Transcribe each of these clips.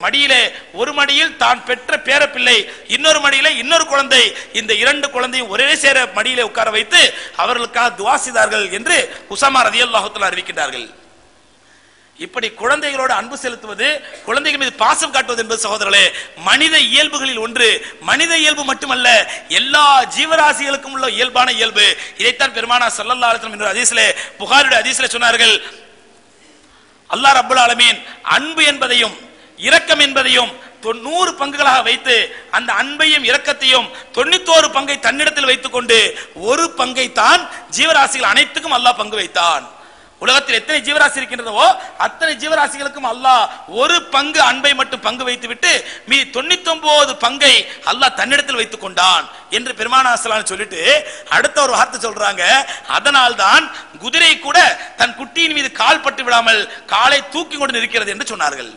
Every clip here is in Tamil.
மடியிலே ஒரு மடியில் தான் பெற்ற பேரப்பிள்ளை, இன்னொரு மடியிலே இன்னொரு குழந்தை, இந்த இரண்டு குழந்தையும் ஒரே சேர மடியிலே உட்கார வைத்து அவர்களுக்காக துஆ செய்தார்கள் என்று உஸாமா ரலியல்லாஹு தஆலா அறிவிக்கின்றார்கள். இப்படி குழந்தைகளோடு அன்பு செலுத்துவது, குழந்தைகள் மீது பாசம் காட்டுவது என்பது சகோதரர்களே மனித இயல்புகளில் ஒன்று. மனித இயல்பு மட்டுமல்ல, எல்லா ஜீவராசிகளுக்கும் உள்ள இயல்பான இயல்பு. இதைத்தான் பெருமானார் ஸல்லல்லாஹு அலைஹி வஸல்லம் என்ற ஹதீஸிலே, புகாரியுடைய ஹதீஸிலே சொன்னார்கள், அல்லாஹ் ரப்பல் ஆலமீன் அன்பு என்பதையும் இரக்கம் என்பதையும் 100 பங்குகளாக வைத்து அந்த அன்பையும் இரக்கத்தையும் 91 பங்கை தன்னிடத்தில் வைத்துக் கொண்டு ஒரு பங்கை தான் ஜீவராசிகள் அனைத்துக்கும் அல்லாஹ் பங்கு வைத்தான். உலகத்தில் எத்தனை ஜீவராசி இருக்கின்றதோ அத்தனை ஜீவராசிகளுக்கும் அல்லாஹ் ஒரு பங்கு அன்பை மட்டும் பங்கு வைத்து விட்டு மீதி 99 பங்கை அல்லாஹ் தன்னிடத்தில் வைத்துக் கொண்டான் என்று பெருமானார் ஸல்லல்லாஹு அலைஹி வஸல்லம் சொல்லிட்டு அடுத்த ஒரு வார்த்தை சொல்றாங்க, அதனால் தான் குதிரை கூட தன் குட்டியின் மீது கால் பட்டு விடாமல் காலை தூக்கி கொண்டு நிற்கிறது என்று சொன்னார்கள்.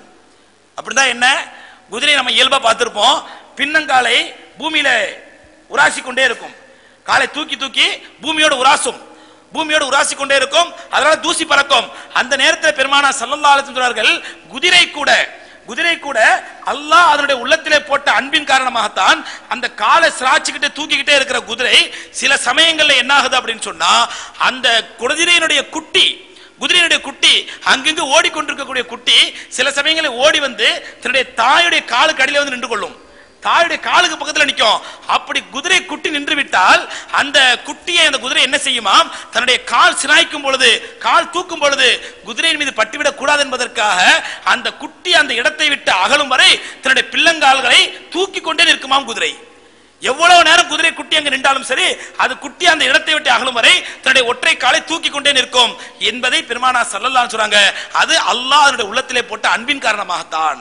அப்படிதான் என்ன, குதிரை நம்ம இயல்பா பார்த்திருப்போம், பின்னங்காலை பூமியில உராசி கொண்டே இருக்கும், காலை தூக்கி தூக்கி பூமியோடு உராசி கொண்டே இருக்கும், அதனால தூசி பறக்கும். அந்த நேரத்தில் பெருமானார் ஸல்லல்லாஹு அலைஹி வஸல்லம் சொல்றார்கள், குதிரை கூட அல்லாஹ் அதனுடைய உள்ளத்திலே போட்ட அன்பின் காரணமாகத்தான் அந்த காலை சிராச்சிக்கிட்டே தூக்கிக்கிட்டே இருக்கிற குதிரை சில சமயங்கள்ல என்ன ஆகுது அப்படின்னு சொன்னா, அந்த குதிரையினுடைய குட்டி அங்கங்க ஓடிக்கொண்டிருக்கக்கூடிய குட்டி சில சமயங்களில் ஓடி வந்து தன்னுடைய தாயுடைய காலுக்கு அடியில வந்து நின்று கொள்ளும், தாயுடைய காலுக்கு பக்கத்துல நிற்கும். அப்படி குதிரை குட்டி நின்று விட்டால் அந்த குட்டியை அந்த குதிரை என்ன செய்யுமாம், தன்னுடைய கால் சிராய்க்கும் பொழுது, கால் தூக்கும் பொழுது குதிரையின் மீது பட்டுவிடக் கூடாது என்பதற்காக அந்த குட்டி அந்த இடத்தை விட்டு அகலும் வரை தன்னுடைய பிள்ளங்கால்களை தூக்கி கொண்டே நிற்குமாம் குதிரை. எவ்வளவு நேரம் குதிரை குட்டி அங்கு நின்றாலும் சரி, அது குட்டி அந்த இடத்தை விட்டு அகலும் வரை தன்னுடைய ஒற்றை காலை தூக்கி கொண்டே நிற்கும் என்பதை பெருமானார் ஸல்லல்லாஹு அலைஹி வஸல்லம் சொல்றாங்க. அது அல்லாஹ் அதனுடைய உள்ளத்திலே போட்ட அன்பின் காரணமாகத்தான்.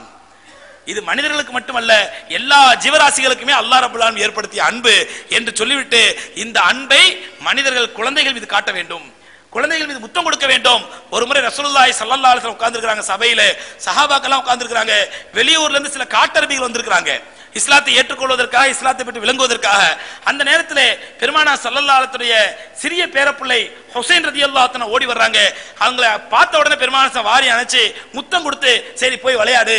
இது மனிதர்களுக்கு மட்டுமல்ல, எல்லா ஜீவராசிகளுக்குமே அல்லாஹ் ரப்பல் ஆலமீன் ஏற்படுத்திய அன்பு என்று சொல்லிவிட்டு இந்த அன்பை மனிதர்கள் குழந்தைகள் மீது காட்ட வேண்டும், குழந்தைகள் மீது முத்தம் கொடுக்க வேண்டும். ஒரு முறை ரசூலுல்லாஹி ஸல்லல்லாஹு அலைஹி வஸல்லம் உட்கார்ந்திருக்காங்க, சபையில சஹாபாக்கள் உட்கார்ந்திருக்காங்க, வெளியூர்ல இருந்து சில காட்டரபிகள் வந்திருக்காங்க இஸ்லாத்தை ஏற்றுக்கொள்வதற்காக, இஸ்லாத்தை பற்றி விளங்குவதற்காக. அந்த நேரத்தில் பெருமானார் ஸல்லல்லாஹு அலைஹி வஸல்லம் சிறிய பேரப்பிள்ளை ஹுசைன் ரலியல்லாஹு அன்ஹு ஓடி வர்றாங்க. அவங்கள பார்த்த உடனே பெருமானார் வாரி அணைச்சு முத்தம் கொடுத்து, சரி போய் விளையாடு,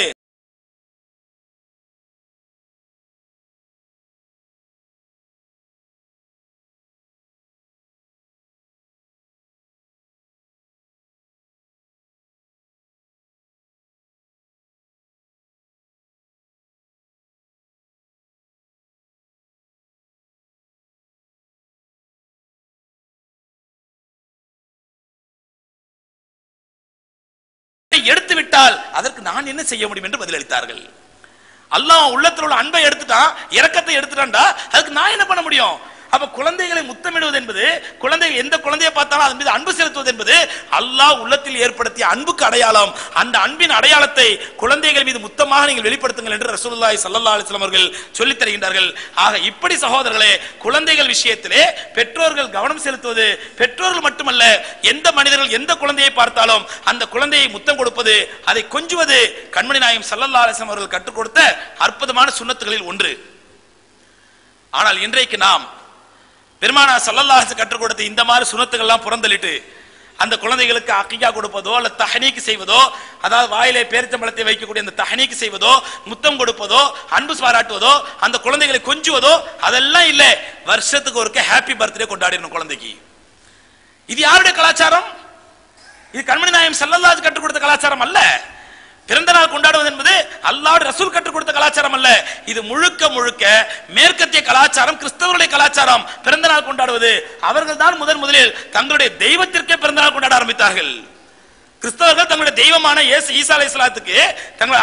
எடுத்து விட்டால் அதற்கு நான் என்ன செய்ய முடியும் என்று பதிலளித்தார்கள். அல்லாஹ் உள்ளத்தில் உள்ள அன்பை எடுத்துட்டான், இரக்கத்தை எடுத்துட்டான்டா, அதுக்கு நான் என்ன பண்ண முடியும்? அப்ப குழந்தைகளை முத்தமிடுவது என்பது, குழந்தைகள் எந்த குழந்தையை பார்த்தாலும் அதன் மீது அன்பு செலுத்துவது என்பது அல்லாஹ் உள்ளத்தில் ஏற்படுத்திய அன்புக்கு அடையாளம். அந்த அன்பின் அடையாளத்தை குழந்தைகள் மீது முத்தமாக நீங்கள் வெளிப்படுத்துங்கள் என்று ரசூலுல்லாஹி ஸல்லல்லாஹு அலைஹி வஸல்லம் அவர்கள் சொல்லித் தருகின்றார்கள். ஆக இப்படி சகோதரர்களே, குழந்தைகள் விஷயத்திலே பெற்றோர்கள் கவனம் செலுத்துவது, பெற்றோர்கள் மட்டுமல்ல, எந்த மனிதர்கள் எந்த குழந்தையை பார்த்தாலும் அந்த குழந்தையை முத்தம் கொடுப்பது, அதை கொஞ்சுவது கண்மணி நாயகம் ஸல்லல்லாஹு அலைஹி வஸல்லம் அவர்கள் கற்றுக் கொடுத்த அற்புதமான சுன்னத்துகளில் ஒன்று. ஆனால் இன்றைக்கு நாம் பெருமானார் ஸல்லல்லாஹு அலைஹி வஸல்லம் கற்றுக் கொடுத்த இந்த மாதிரி சுன்னத்துகள் எல்லாம் புறந்தள்ளிட்டு அந்த குழந்தைகளுக்கு அக்கீகா கொடுப்பதோ அல்ல தஹ்னீக் செய்வதோ, அதாவது வாயிலே பேரிச்சம்பழத்தை வைக்கக்கூடிய அந்த தஹ்னீக் செய்வதோ, முத்தம் கொடுப்பதோ, அன்பு பாராட்டுவதோ, அந்த குழந்தைகளை கொஞ்சுவதோ அதெல்லாம் இல்லை. வருஷத்துக்கு ஒருக்க ஹாப்பி பர்த்டே கொண்டாடிடணும் குழந்தைக்கு. இது யாருடைய கலாச்சாரம்? இது கண்மணி நாயகம் ஸல்லல்லாஹு அலைஹி வஸல்லம் கற்றுக் கொடுத்த கலாச்சாரம் அல்ல. பிறந்த நாள் கொண்டாடுவது என்பது அல்லாஹ்வுடைய ரசூல் கற்றுக் கொடுத்த கலாச்சாரம் அல்ல. இது முழுக்க முழுக்க மேற்கத்திய கலாச்சாரம், கிறிஸ்தவர்களுடைய கலாச்சாரம். பிறந்த நாள் கொண்டாடுவது, அவர்கள் தான் முதலில் தங்களுடைய தெய்வத்திற்கே பிறந்த நாள் கொண்டாட ஆரம்பித்தார்கள். கிறிஸ்தவர்கள் தங்களுடைய தெய்வமான ஈசா அலைஹிஸ்ஸலாத்துக்கு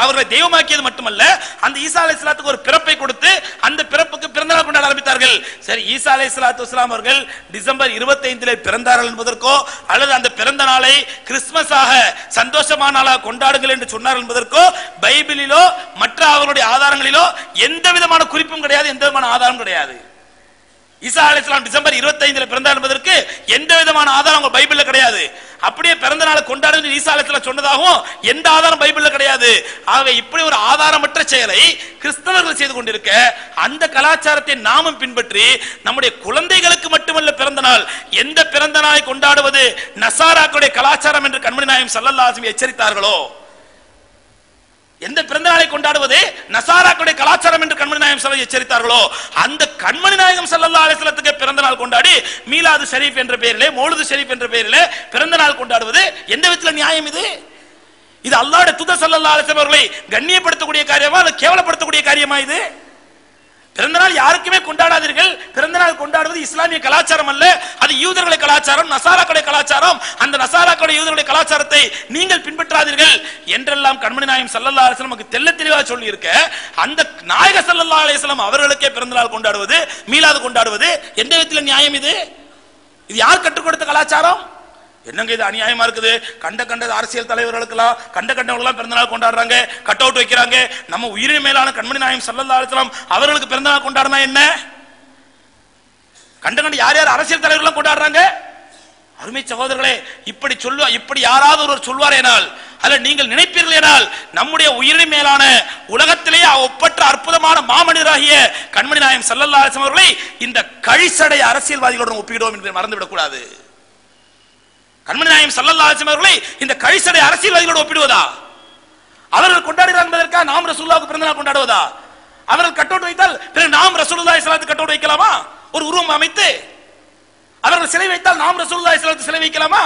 அவர்களை தெய்வமாக்கியது மட்டுமல்ல, அந்த ஈசா அலைஹிஸ்ஸலாத்துக்கு ஒரு பிறப்பை கொடுத்து அந்த பிறப்புக்கு பிறந்த நாள் கொண்டாட ஆரம்பித்தார்கள். சரி, ஈசா அலைஹிஸ்ஸலாத்து வஸ்ஸலாம் அவர்கள் டிசம்பர் 25 பிறந்தார்கள் என்பதற்கோ அல்லது அந்த பிறந்த நாளை கிறிஸ்துமஸாக சந்தோஷமான நாளாக கொண்டாடுங்கள் என்று சொன்னார்கள் என்பதற்கோ பைபிளிலோ மற்ற அவர்களுடைய ஆதாரங்களிலோ எந்த விதமான குறிப்பும் கிடையாது, எந்த விதமான ஆதாரம் கிடையாது. ஈசா அலைஹிஸ்ஸலாம் டிசம்பர் 25 பிறந்தார் என்பதற்கு எந்த விதமான ஆதாரம் பைபிள்ல கிடையாது. அப்படியே பிறந்த நாளை கொண்டாடுவது ஈசா அலைஹிஸ்ஸலாம் சொன்னதாகவும் எந்த ஆதாரம் பைபிள்ல கிடையாது. ஆகவே இப்படி ஒரு ஆதாரமற்ற செயலை கிறிஸ்தவர்கள் செய்து கொண்டிருக்க, அந்த கலாச்சாரத்தை நாமும் பின்பற்றி நம்முடைய குழந்தைகளுக்கு மட்டுமல்ல பிறந்த நாள், எந்த பிறந்த நாளை கொண்டாடுவது நசாராக்களுடைய கலாச்சாரம் என்று கண்மணி நாயகம் ஸல்லல்லாஹு அலைஹி வஸல்லம் எச்சரித்தார்களோ எந்த பிறந்த நாளை கொண்டாடுவது நசாராக்களுடைய கலாச்சாரம் என்று கண்மணி நாயகம் ஸல்லல்லாஹு எச்சரித்தார்களோ அந்த கண்மணி நாயகம் ஸல்லல்லாஹு அலைஹி வஸல்லத்துக்கு பிறந்த நாள் கொண்டாடி மீலாது ஷரீஃப் என்ற பெயரிலே மௌலிது ஷரீஃப் என்ற பெயரிலே பிறந்த நாள் கொண்டாடுவது எந்த விதத்தில் நியாயம் இது? இது அல்லாஹ்வுடைய தூதர் ஸல்லல்லாஹு அலைஹி வஸல்லம் அவர்களை கண்ணியப்படுத்தக்கூடிய காரியமா அல்லது கேவலப்படுத்தக்கூடிய காரியமா இது? பிறந்தநாள் யாருக்குமே கொண்டாடாதீர்கள். பிறந்தநாள் கொண்டாடுவது இஸ்லாமிய கலாச்சாரம் அல்ல, அது யூதர்களுடைய கலாச்சாரம், நசாராக்களுடைய கலாச்சாரம். அந்த நசாராக்களுடைய யூதர்களுடைய கலாச்சாரத்தை நீங்கள் பின்பற்றாதீர்கள் என்றெல்லாம் கண்மணி நாயகம் ஸல்லல்லாஹு அலைஹி வஸல்லம் தெள்ள தெளிவாக சொல்லி இருக்க, அந்த நாயக ஸல்லல்லாஹு அலைஹி வஸல்லம் அவர்களுக்கே பிறந்தநாள் கொண்டாடுவது, மீலாது கொண்டாடுவது எந்த விதத்தில் நியாயம் இது? இது யார் கற்றுக் கொடுத்த கலாச்சாரம்? என்னங்க இது அநியாயமா இருக்குது? கண்ட அரசியல் தலைவர்களுக்கெல்லாம் கண்டவங்களெல்லாம் பிறந்தநாள் கொண்டாடுறாங்க, கட் அவுட் வைக்கிறாங்க. நம்ம உயிரின மேலான கண்மணி நாயகம் ஸல்லல்லாஹு அலைஹி வஸல்லம் அவர்களுக்கு பிறந்தநாள் கொண்டாடுனா என்ன? கண்ட யார் யார் அரசியல் தலைவர்கள் கொண்டாடுறாங்க? அருமை சகோதரர்களே, இப்படி யாராவது ஒருவர் சொல்வாரேனால் அல்ல நீங்கள் நினைப்பீர்களேனால் நம்முடைய உயிரின மேலான உலகத்திலேயே ஒப்பற்ற அற்புதமான மாமனிதராகிய கண்மணி நாயகம் ஸல்லல்லாஹு அலைஹி வஸல்லம் அவர்களை இந்த கழிசடை அரசியல்வாதிகளுடன் ஒப்பிடுவோம் என்று மறந்துவிடக் கூடாது. கண்மணி நாயகம் ஸல்லல்லாஹு அலைஹி வஸல்லம் அவர்களை இந்த கழிசடை அரசியல்வாதிகளோடு ஒப்பிடுவதா? அவர்கள் கொண்டாடுகிறார் என்பதற்காக நாம் ரசூலுல்லாஹ்வுக்கு பிறந்த நாள் கொண்டாடுவதா? அவர்கள் கட்டோட் வைத்தால் பிறகு நாம் ரசூலுல்லாஹி ஸல்லல்லாஹு அலைஹி வஸல்லம் கட்டோட் வைக்கலாமா? ஒரு உருவம் அமைத்து அவர்கள் சிலை வைத்தால் நாம் ரசூலுல்லாஹி ஸல்லல்லாஹு அலைஹி வஸல்லம் சிலை வைக்கலாமா?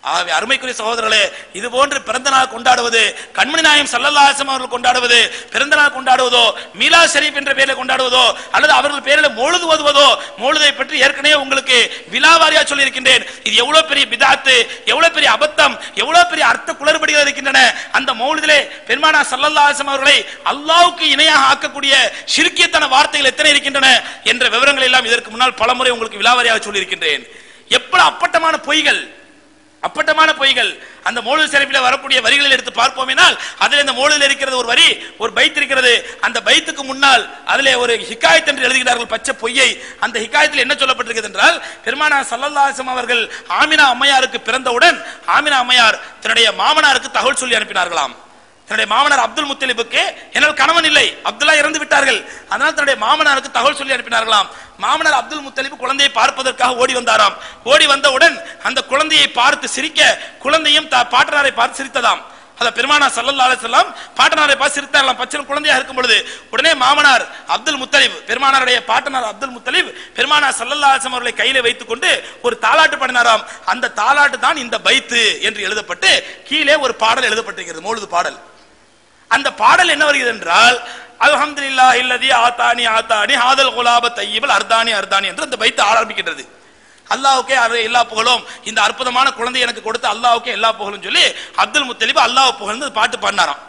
ஆகவே அருமைக்குரிய சகோதரர்களே, இது போன்று பிறந்த நாள் கொண்டாடுவது, கண்மணி நாயகம் ஸல்லல்லாஹு அலைஹி வஸல்லம் அவர்கள் கொண்டாடுவது, பிறந்த நாள் கொண்டாடுவதோ மீலாது ஷரீஃப் என்ற பெயரில் கொண்டாடுவதோ அல்லது அவர்கள் பெயரில் மௌலிது ஓதுவதோ, மௌலிதை பற்றி ஏற்கனவே உங்களுக்கு விலாவாரியா சொல்லி இருக்கின்றேன். இது எவ்வளவு பெரிய பிதாத்து, எவ்வளவு பெரிய அபத்தம், எவ்வளவு பெரிய அர்த்த குளறுபடிகள் இருக்கின்றன. அந்த மௌலிதிலே பெருமானார் ஸல்லல்லாஹு அலைஹி வஸல்லம் அவர்களை அல்லாஹ்வுக்கு இணையாக ஆக்கக்கூடிய ஷிர்கியத்தான வார்த்தைகள் எத்தனை இருக்கின்றன என்ற விவரங்கள் எல்லாம் இதற்கு முன்னால் பலமுறை உங்களுக்கு விலாவாரியாக சொல்லி இருக்கின்றேன். எப்படி அப்பட்டமான பொய்கள் அந்த மௌலிது ஷரீஃபிலே வரக்கூடிய வரிகளில் எடுத்து பார்ப்போமேனால் அதில் இந்த மௌலிதில் இருக்கிறது ஒரு வரி, ஒரு பைத் இருக்கிறது. அந்த பைத்துக்கு முன்னால் அதிலே ஒரு ஹிகாயத் என்று எழுதுகிறார்கள், பச்சை பொய்யை. அந்த ஹிகாயத்தில் என்ன சொல்லப்பட்டிருக்கிறது என்றால், பெருமானார் ஸல்லல்லாஹு அலைஹி வஸல்லம் அவர்கள் ஆமினா அம்மையாருக்கு பிறந்தவுடன் ஆமினா அம்மையார் தன்னுடைய மாமனாருக்கு தகவல் சொல்லி அனுப்பினார்களாம். தன்னுடைய மாமனார் அப்துல் முத்தலிபுக்கு என்னால் கணவன் இல்லை, அப்துல்லா இறந்து விட்டார்கள், அதனால் தன்னுடைய மாமனாருக்கு தகவல் சொல்லி அனுப்பினார்களாம். மாமனார் அப்துல் முத்தலிப் குழந்தையை பார்ப்பதற்காக ஓடி வந்தாராம். ஓடி வந்தவுடன் அந்த குழந்தையை பார்த்து சிரிக்க, குழந்தையும் பாட்டனாரை பார்த்து சிரித்ததாம். அத பெருமானார் ஸல்லல்லாஹு அலைஹி வஸல்லம் பாட்டனாரை பார்த்து சிரித்தார்களாம், பச்சை குழந்தையாக இருக்கும் பொழுது. உடனே மாமனார் அப்துல் முத்தலிப், பெருமானாருடைய பாட்டனார் அப்துல் முத்தலிப் பெருமானார் ஸல்லல்லாஹு அலைஹி வஸல்லம் அவர்களை கையில வைத்துக் கொண்டு ஒரு தாலாட்டு பாடினாராம். அந்த தாலாட்டு தான் இந்த பைத்து என்று எழுதப்பட்டு கீழே ஒரு பாடல் எழுதப்பட்டிருக்கிறது, மௌலிது பாடல். அந்த பாடல் என்ன வருகிறது என்றால், அல்ஹம்துலில்லாஹி அல்லதி ஆதானி ஹாதல் குலாப தய்யிபல் அர்தானி என்று அந்த பைத்து ஆரம்பிக்கின்றது. அல்லாஹ்வுக்கே எல்லா புகழும், இந்த அற்புதமான குழந்தை எனக்கு கொடுத்த அல்லாஹ்வுக்கே எல்லா புகழும் சொல்லி அப்துல் முத்தலிப் அல்லாஹ் புகழ்ந்து பாட்டு பாடினாராம்.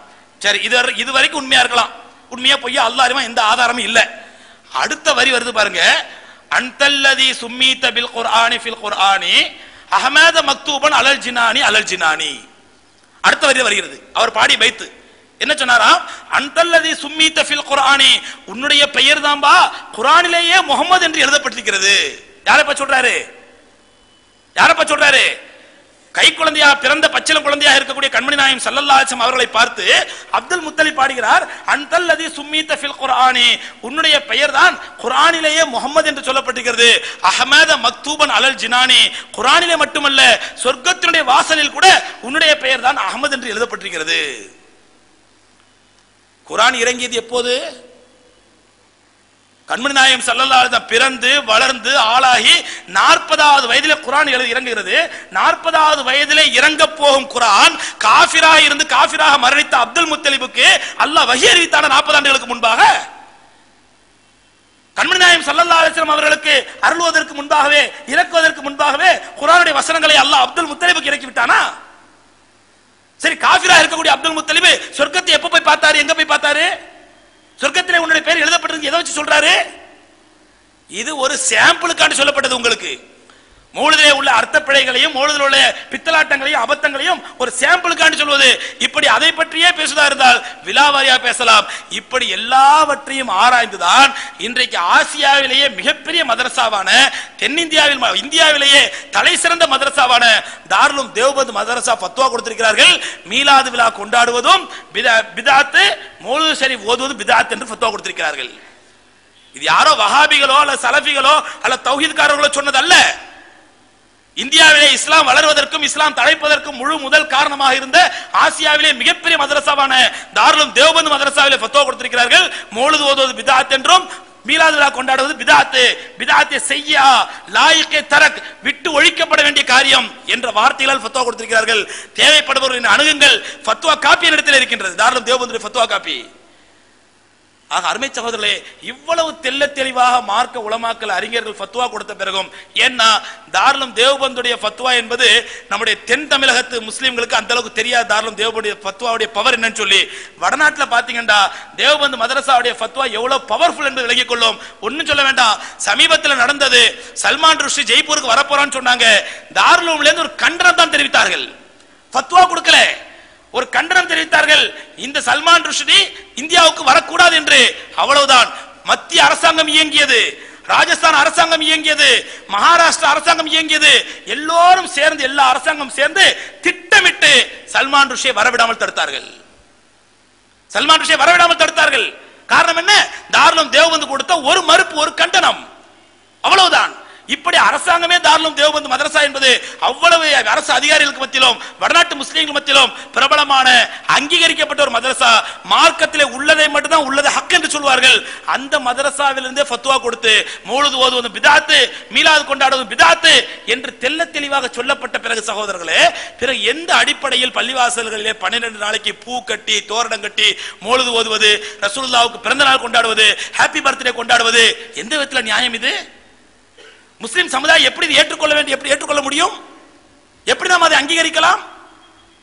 சரி, இது வரைக்கும் உண்மையா இருக்கலாம், உண்மையா பொய்யா அல்லாஹ் அறிவான், எந்த ஆதாரமும் இல்லை. அடுத்த வரி வருது பாருங்க, அன்தல்லதி சும்மீத பில் குர்ஆனி ஃபில் குர்ஆனி அஹமத மக்தூபன் அலல் ஜினானி. அடுத்த வரி வருகிறது, அவர் பாடி பைத்து என்ன சொன்னாராம், அன்தல்லதி சும்மீத ஃபில் குர்ஆனி, உன்னுடைய பெயர் தான்பா குர்ஆனிலேயே முஹம்மது என்று எழுதப்பட்டிருக்கிறது. யாரப்பா சொல்றாரு? கை குழந்தையா பிறந்த பச்சிளம் குழந்தையாக இருக்கக்கூடிய கண்மணி நாயகம் ஸல்லல்லாஹு அலைஹி வஸல்லம் அவர்களை பார்த்து அப்துல் முத்தலிப் பாடுகிறார், அன்தல்லதி சும்மீத ஃபில் குர்ஆனி, உன்னுடைய பெயர் தான் குர்ஆனிலேயே முஹம்மது என்று சொல்லப்பட்டிருக்கிறது. அஹமத மக்தூபன் அலல் ஜினானி, குர்ஆனிலே மட்டுமல்ல சொர்க்கத்தினுடைய வாசலில் கூட உன்னுடைய பெயர் தான் அஹமது என்று எழுதப்பட்டிருக்கிறது. குர்ஆன் இறங்கியது எப்போது? கண்மணி நாயகம் ஸல்லல்லாஹு அலைஹி வஸல்லம் பிறந்து வளர்ந்து ஆளாகி 40வது வயதிலே குர்ஆன் இறங்குகிறது. 40வது வயதிலே இறங்க போகும் குர்ஆன் காஃபிராக இருந்து காஃபிராக மரணித்த அப்துல் முத்தலிபுக்கு அல்லாஹ் வஹி அறிவித்தான 40 ஆண்டுகளுக்கு முன்பாக. கண்மணி நாயகம் ஸல்லல்லாஹு அலைஹி வஸல்லம் அவர்களுக்கு அருளுவதற்கு முன்பாகவே, இறக்குவதற்கு முன்பாகவே குர்ஆனுடைய வசனங்களை அல்லாஹ் அப்துல் முத்தலிபுக்கு இறக்கி விட்டானா? சரி, காஃபிரா இருக்கக்கூடிய அப்துல் முத்தலிப் சொர்க்கத்தை எப்ப போய் பார்த்தாரு, எங்க போய் பார்த்தாரு? சொர்க்கத்திலே உன்னுடைய பேர் எழுதப்பட்டிருக்கு, எதை வச்சு சொல்றாரு? இது ஒரு சாம்பிளுக்காண்டி சொல்லப்பட்டது உங்களுக்கு. மௌலிதிலே உள்ள அர்த்த பிழைகளையும் மௌலிதில் உள்ள பித்தலாட்டங்களையும் அபத்தங்களையும் ஒரு சாம்பிளுக்காண்டி சொல்வது. இப்படி அதை பற்றியே பேசுதா இருந்தால் விலாவாரியா பேசலாம். இப்படி எல்லாவற்றையும் ஆராய்ந்துதான் இன்றைக்கு ஆசியாவிலேயே மிகப்பெரிய மதரசாவான இந்தியாவிலேயே தலை சிறந்த மதரசாவான தாருல் தேவ்பந்த் மதரசா ஃபத்வா கொடுத்திருக்கிறார்கள். மீலாது விழா கொண்டாடுவதும் பிதாத், மௌலிது ஷரீஃப் ஓதுவது பிதாத் என்று ஃபத்வா கொடுத்திருக்கிறார்கள். இது யாரோ வஹாபிகளோ அல்ல சலஃபிகளோ அல்ல தௌஹீத்காரர்களோ சொன்னதல்ல. இந்தியாவிலே இஸ்லாம் வளர்வதற்கும் இஸ்லாம் தழைப்பதற்கும் முழு முதல் காரணமாக இருந்த ஆசியாவிலே மிகப்பெரிய மதரசாவான தாருல் தேவபந்த் மதரசாவிலே ஃபத்வா கொடுத்திருக்கிறார்கள். மௌலித் ஓதுவது பித்அத் என்றும் மீலாது விழா கொண்டாடுவது பித்அத், பித்அத்தை செய்யா லாயிகே தரக் விட்டு ஒழிக்கப்பட வேண்டிய காரியம் என்ற வார்த்தைகளால் ஃபத்வா கொடுத்திருக்கிறார்கள். தேவைப்படுபவர்களின் அணுகுங்கள். ஃபத்வா காப்பி இடத்தில் இருக்கின்றது, தாருல் தேவபந்த் ஃபத்வா காப்பி. ஆக அருமை சகோதரர்களே, இவ்வளவு தெள்ள தெளிவாக மார்க்க உலமாக்கள் அறிஞர்கள் ஃபத்வா கொடுத்த பிறகும், ஏன்னா தாருல் தேவபந்துடைய ஃபத்வா என்பது நம்முடைய தென் தமிழகத்து முஸ்லிம்களுக்கு அந்த அளவுக்கு தெரியாது. தாருல் தேவபந்துடைய ஃபத்வாவுடைய பவர் என்னன்னு சொல்லி வடநாட்டில் பாத்தீங்கன்னா தேவபந்து மதரசாவுடைய ஃபத்வா எவ்வளவு பவர்ஃபுல் என்று விளங்கிக் கொள்ளும். ஒன்னும் சொல்ல வேண்டாம், சமீபத்தில் நடந்தது, சல்மான் ருஷ்டி ஜெய்ப்பூருக்கு வரப்போறான்னு சொன்னாங்க. தாருல் இருந்து ஒரு கண்டனம் தான் தெரிவித்தார்கள், ஃபத்வா கொடுக்கல, ஒரு கண்டனம் தெரிவித்தார்கள். இந்த சல்மான் ருஷ்டி இந்தியாவுக்கு வரக்கூடாது என்று. அவ்வளவுதான். மத்திய அரசாங்கம் இயங்கியது, ராஜஸ்தான் அரசாங்கம் இயங்கியது, மகாராஷ்டிரா அரசாங்கம் இயங்கியது, எல்லோரும் சேர்ந்து, எல்லா அரசாங்கம் சேர்ந்து திட்டமிட்டு சல்மான் ருஷ்டியை வரவிடாமல் தடுத்தார்கள். சல்மான் ருஷ்டியை வரவிடாமல் தடுத்தார்கள். காரணம் என்ன? தாருல் தேவபந்த் கொடுத்த ஒரு மறுப்பு, ஒரு கண்டனம், அவ்வளவுதான். இப்படி அரசாங்கமே தாருல் தேவபந்த் மதரசா என்பது அவ்வளவு அரசு அதிகாரிகளுக்கு மத்தியிலும் வடநாட்டு முஸ்லீம்கள் மத்தியிலும் பிரபலமான அங்கீகரிக்கப்பட்ட ஒரு மதரசா. மார்க்கத்திலே உள்ளதை மட்டும்தான் உள்ளதை ஹக் என்று சொல்வார்கள். அந்த மதரசாவிலிருந்தே ஃபத்வா கொடுத்து மௌலித் ஓதுவது பித்அத், மீலாது கொண்டாடுவது பித்அத் என்று தெள்ள தெளிவாக சொல்லப்பட்ட பிறகு சகோதரர்களே, பிறகு எந்த அடிப்படையில் பள்ளிவாசல்களிலே 12 நாளைக்கு பூ கட்டி தோரணம் கட்டி மௌலித் ஓதுவது, ரசூலுல்லாஹ்வுக்கு பிறந்த நாள் கொண்டாடுவது, ஹாப்பி பர்த்டே கொண்டாடுவது, எந்த விதத்தில் நியாயம் இது? முஸ்லிம் சமுதாயம் எப்படி ஏற்றுக்கொள்ள வேண்டும், எப்படி ஏற்றுக்கொள்ள முடியும், எப்படி நாம் அதை அங்கீகரிக்கலாம்?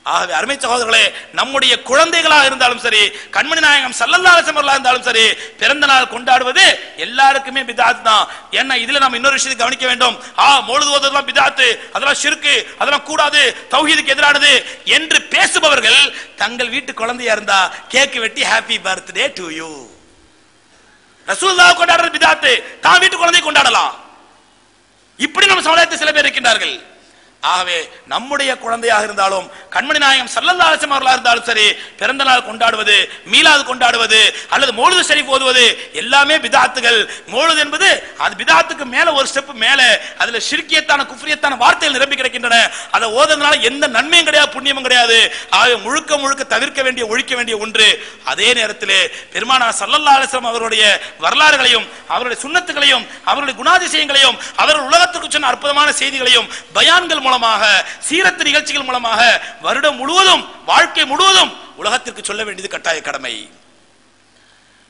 ஆகவே அருமை சகோதரர்களே, நம்முடைய குழந்தைகளாக இருந்தாலும் சரி, கண்மணி நாயகம் ஸல்லல்லாஹு அலைஹி வஸல்லம் இருந்தாலும் சரி, பிறந்த நாள் கொண்டாடுவது எல்லாருக்குமே பித்அத் தான். ஏன்னா இதுல நாம் இன்னொரு விஷயத்தை கவனிக்க வேண்டும். மௌலித் ஓதுவதெல்லாம் பித்அத், அதெல்லாம் ஷிர்க், அதெல்லாம் கூடாது, தௌஹீதுக்கு எதிரானது என்று பேசுபவர்கள் தங்கள் வீட்டு குழந்தையா இருந்தா கேக் வெட்டி ஹாப்பி பர்த்டே டு யூ, ரசூலுல்லாஹ் கொண்டாடுறது பித்அத், தான் வீட்டு குழந்தை கொண்டாடலாம். இப்படி நம்ம சமுதாயத்தில் சில பேர் இருக்கின்றார்கள். ஆகவே நம்முடைய குழந்தையாக இருந்தாலும் கண்மணி நாயகம் ஸல்லல்லாஹு அலைஹி வஸல்லம் அவர்களாக இருந்தாலும் சரி, பிறந்த நாள் கொண்டாடுவது, மீலாது கொண்டாடுவது அல்லது மௌலித் ஷரீஃப் ஓதுவது எல்லாமே பித்அத்துகள். மௌலித் என்பது அது பித்அத்துக்கு மேல ஒரு ஸ்டெப் மேல, அதுல ஷிர்கியத்தான குஃப்ரியத்தான வார்த்தைகள் நிரம்பி கிடக்கின்றன. அதை ஓதுறதுனால எந்த நன்மையும் கிடையாது, புண்ணியமும் கிடையாது. ஆகவே முழுக்க முழுக்க தவிர்க்க வேண்டிய, ஒழிக்க வேண்டிய ஒன்று. அதே நேரத்தில் பெருமானார் ஸல்லல்லாஹு அலைஹி வஸல்லம் அவருடைய வரலாறுகளையும் அவருடைய சுன்னத்துகளையும் அவருடைய குணாதிசயங்களையும் அவர்கள் உலகத்துக்கு சொன்ன அற்புதமான செய்திகளையும் பயான்கள் மூலமாக, சீரத்து நிகழ்ச்சிகள் மூலமாக வருடம் முழுவதும், வாழ்க்கை முழுவதும் உலகத்திற்கு சொல்ல வேண்டியது கட்டாய கடமை.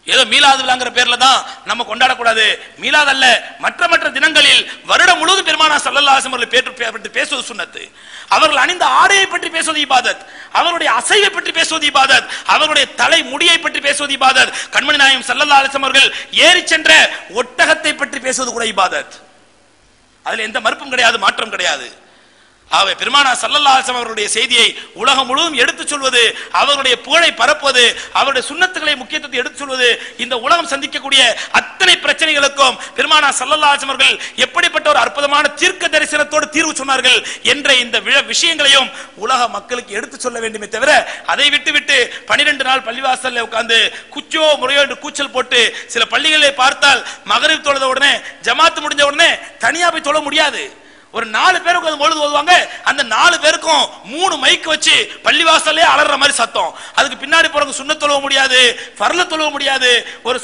ஏதோ மீலாது விழாங்கிற பேர்ல தான் நம்ம கொண்டாடக்கூடாது. மீலாது அல்ல, மற்ற தினங்களில் வருடம் முழுவதும் பெருமானார் ஸல்லல்லாஹு அலைஹி வஸல்லம் அவர்களை பேசுவது சுன்னத்து. அவர்கள் அணிந்த ஆடையை பற்றி பேசுவது இபாதத், அவருடைய அசைவை பற்றி பேசுவது இபாதத், அவருடைய தலை முடியை பற்றி பேசுவது இபாதத், கண்மணி நாயகம் ஸல்லல்லாஹு அலைஹி வஸல்லம் அவர்கள் ஏறி சென்ற ஒட்டகத்தை பற்றி பேசுவது கூட இபாதத். அதுல எந்த மறுப்பும் கிடையாது, மாற்றம் கிடையாது. ஆகவே பெருமானார் ஸல்லல்லாஹு அலைஹி வஸல்லம் அவருடைய செய்தியை உலகம் முழுவதும் எடுத்துச் சொல்வது, அவருடைய புகழை பரப்புவது, அவருடைய சுன்னத்துகளை முக்கியத்துவத்தை எடுத்துச் சொல்வது, இந்த உலகம் சந்திக்கக்கூடிய அத்தனை பிரச்சனைகளுக்கும் பெருமானார் ஸல்லல்லாஹு அலைஹி வஸல்லம் அவர்கள் எப்படிப்பட்ட ஒரு அற்புதமான தீர்க்க தரிசனத்தோடு தீர்வு சொன்னார்கள் என்ற இந்த விஷயங்களையும் உலக மக்களுக்கு எடுத்துச் சொல்ல வேண்டுமே தவிர, அதை விட்டுவிட்டு 12 நாள் பள்ளிவாசல்ல உட்கார்ந்து குச்சோ முறையோ என்று கூச்சல் போட்டு, சில பள்ளிகளிலே பார்த்தால் மகரிப் தொழுத உடனே, ஜமாத்து முடிஞ்ச உடனே தனியா போய் தொழ முடியாது. ஒரு 4 பேர் உட்கார்ந்து மௌலித் ஓதுவாங்க. அந்த 4 பேருக்கும் 3 மைக் வச்சு பள்ளிவாசல்லே அலற மாதிரி சத்தம். அதுக்கு பின்னாடி போறவங்க சுன்னத் தொழுவ முடியாது, ஃபர்ல தொழுவ முடியாது, ஒரு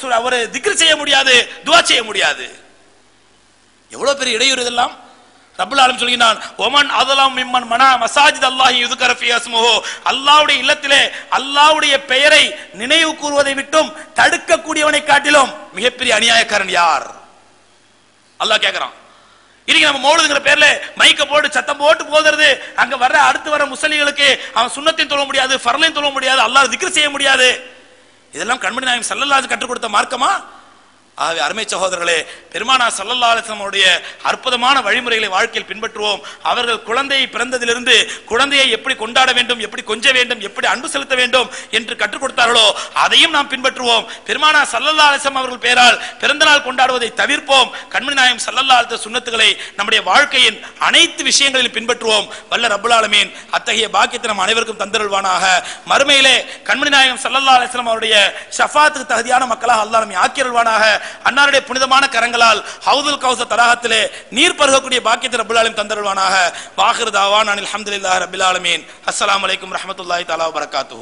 திக்ர் செய்ய முடியாது, துஆ செய்ய முடியாது. எவ்வளவு பெரிய இடையூறு இதெல்லாம். ரப்பல் ஆலமீன் சொல்கிறான், ஒமன் அதலாம் மிம்மன் மனா மசாஜித் அல்லாஹி யுذ்கர ஃபீ அஸ்முஹு, அல்லாஹ்வுடைய இல்லத்திலே அல்லாஹ்வுடைய பெயரை நினைவு கூறுவதை விட்டும் தடுக்க கூடியவனை காட்டிலும் மிகப்பெரிய அநியாயக்காரன் யார்? அல்லாஹ் கேக்குறான். இன்னைக்கு நம்ம மௌலிதுங்கிற பேர்ல மைக்க போட்டு சத்தம் போட்டு போகிறது, அங்க வர்ற அடுத்து வர முஸ்லிம்களுக்கு அவன் சுன்னத்தையும் தொழ முடியாது, ஃபர்லையும் தொழ முடியாது, அல்லாஹ் திக்ர் செய்ய முடியாது. இதெல்லாம் கண்மணி நாயகம் ஸல்லல்லாஹு அலைஹி வஸல்லம் கற்றுக் கொடுத்த மார்க்கமா? ஆகவே அருமை சகோதரர்களே, பெருமானார் ஸல்லல்லாஹு அலைஹி வஸல்லம் அவருடைய அற்புதமான வழிமுறைகளை வாழ்க்கையில் பின்பற்றுவோம். அவர்கள் குழந்தையை பிறந்ததிலிருந்து குழந்தையை எப்படி கொண்டாட வேண்டும், எப்படி கொஞ்ச வேண்டும், எப்படி அன்பு செலுத்த வேண்டும் என்று கற்றுக் கொடுத்தார்களோ அதையும் நாம் பின்பற்றுவோம். பெருமானார் ஸல்லல்லாஹு அலைஹி வஸல்லம் அவர்கள் பெயரால் பிறந்த நாள் கொண்டாடுவதை தவிர்ப்போம். கண்மணி நாயகம் ஸல்லல்லாஹு அலைஹி வஸல்லம் சுன்னத்துகளை நம்முடைய வாழ்க்கையின் அனைத்து விஷயங்களில் பின்பற்றுவோம். வல்ல ரப்பல் ஆலமீன் அத்தகைய பாக்கியத்தை நம் அனைவருக்கும் தந்தருள்வானாக. மறுமையிலே கண்மணி நாயகம் ஸல்லல்லாஹு அலைஹி வஸல்லம் அவருடைய ஷஃபாத்துக்கு தகுதியான மக்களாக அல்லாஹ் நம்மை ஆக்கியருள்வானாக. அன்னாருடைய புனிதமான கரங்களால் ஹவுதுல் கௌசர் தடாகத்திலே நீர் பருகக்கூடிய பாக்கியத்தை ரப்பல் ஆலமீன் தந்தருள்வானாக. வாஹிரு தாவானா அல்ஹம்துலில்லாஹி ரப்பில் ஆலமீன். அஸ்ஸலாமு அலைக்கும் வரஹ்மத்துல்லாஹி தஆலா வபரகாத்துஹு.